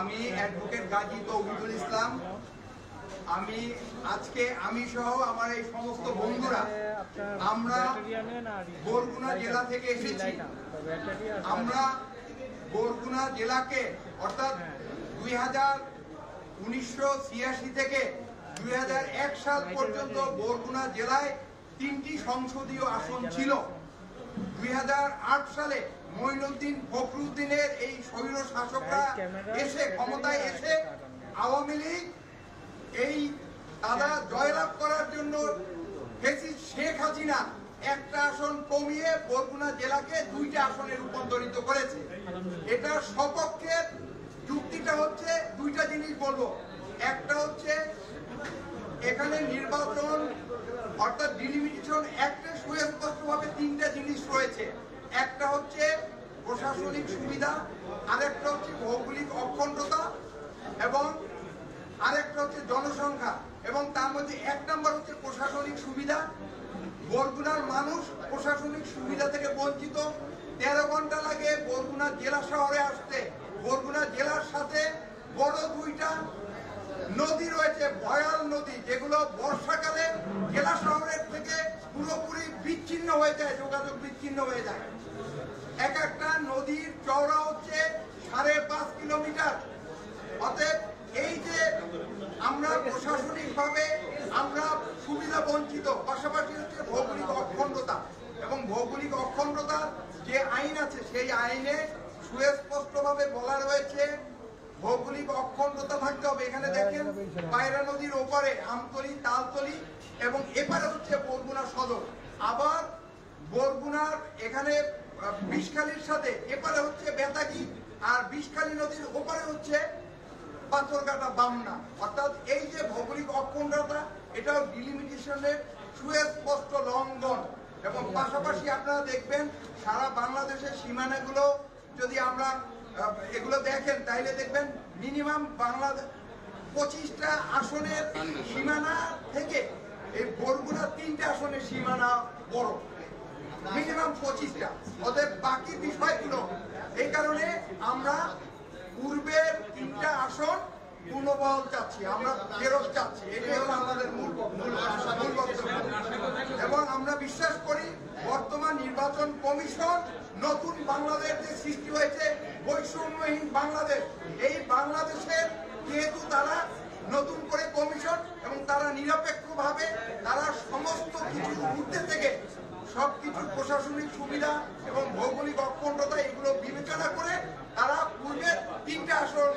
আমি অ্যাডভোকেট গাজী তৌহিদুল ইসলাম। আমি আজকে আমি সহ আমার এই সমস্ত বন্ধুরা আমরা বরগুনা জেলা থেকে এসেছি। আমরা বরগুনা জেলাকে অর্থাৎ 1986 থেকে 2001 সাল পর্যন্ত বরগুনা জেলায় 3টি সংসদীয় আসন ছিল। 2008 সালে মঈনুদ্দিন ফখরুদ্দিনের এই স্বৈর শাসকরা এসে ক্ষমতায় এসে আওয়ামী লীগ এই তারা জয়লাভ করার জন্য শেখ হাসিনা একটা আসন কমিয়ে বরগুনা জেলাকে 2টা আসনে রূপান্তরিত করেছে। এটা সপক্ষের যুক্তিটা হচ্ছে 2টা জিনিস বলবো। একটা হচ্ছে এখানে নির্বাচন অর্থাৎ ডিলিমিটেশন অ্যাক্টে সুস্পষ্টভাবে 3টা জিনিস রয়েছে। একটা হচ্ছে প্রশাসনিক সুবিধা, আরেকটা হচ্ছে ভৌগোলিক অখণ্ডতা এবং আরেকটা হচ্ছে জনসংখ্যা। এবং তার মধ্যে 1 নম্বর হচ্ছে প্রশাসনিক সুবিধা। বরগুনার মানুষ প্রশাসনিক সুবিধা থেকে বঞ্চিত। 13 ঘন্টা লাগে বরগুনা জেলা শহরে আসতে। বরগুনা জেলার সাথে বড় 2টা নদী রয়েছে, ভয়াল নদী, যেগুলো বর্ষাকালে জেলা শহরের থেকে পুরোপুরি বিচ্ছিন্ন হয়ে যায়, যোগাযোগ বিচ্ছিন্ন হয়ে যায়। এক একটা নদীর চওড়া হচ্ছে 5.5 কিলোমিটার। অতএব এই যে আমরা প্রশাসনিকভাবে আমরা সুবিধা বঞ্চিত, পাশাপাশি হচ্ছে ভৌগোলিক অখণ্ডতা। এবং ভৌগোলিক অখণ্ডতার যে আইন আছে সেই আইনে সুস্পষ্টভাবে বলা রয়েছে ভৌগোলিক অখণ্ডতা থাকতে হবে। এখানে দেখেন পায়রা নদীর ওপারে আমতলী, তালতলী এবং এপারে হচ্ছে বরগুনা সদর। আবার বরগুনার এখানে বিষখালীর সাথে এপারে হচ্ছে বেতাগী, আর বিষখালী নদীর ওপারে হচ্ছে পাথরঘাটা বামনা। অর্থাৎ এই যে ভৌগোলিক অখণ্ডতা, এটাও ডিলিমিটেশনের সুস্পষ্ট লঙ্ঘন। এবং পাশাপাশি আপনারা দেখবেন সারা বাংলাদেশের সীমানাগুলো যদি আমরা এগুলো দেখেন তাইলে দেখবেন মিনিমাম বাংলাদেশ 25টা আসনের সীমানা থেকে এই বরগুনা 3টা আসনের সীমানা বড়, মিনিমাম 25টা। অতএব বাকি বিষয়গুলো এই কারণে আমরা পূর্বের 3টা আসন পুনর্বহাল চাচ্ছি, আমরা ফেরত চাচ্ছি। এটাই হলো আমাদের মূল বক্তব্য। এবং আমরা বিশ্বাস করি বর্তমান নির্বাচন কমিশন নতুন বাংলাদেশ যে সৃষ্টি হয়েছে, বৈষম্যহীন বাংলাদেশ, এই বাংলাদেশের যেহেতু তারা নতুন করে কমিশন এবং তারা নিরপেক্ষভাবে তারা সমস্ত কিছু ঊর্ধ্বে থেকে সবকিছু প্রশাসনিক সুবিধা এবং ভৌগোলিক অখণ্ডতা এগুলো বিবেচনা করে তারা পূর্বের 3টা আসন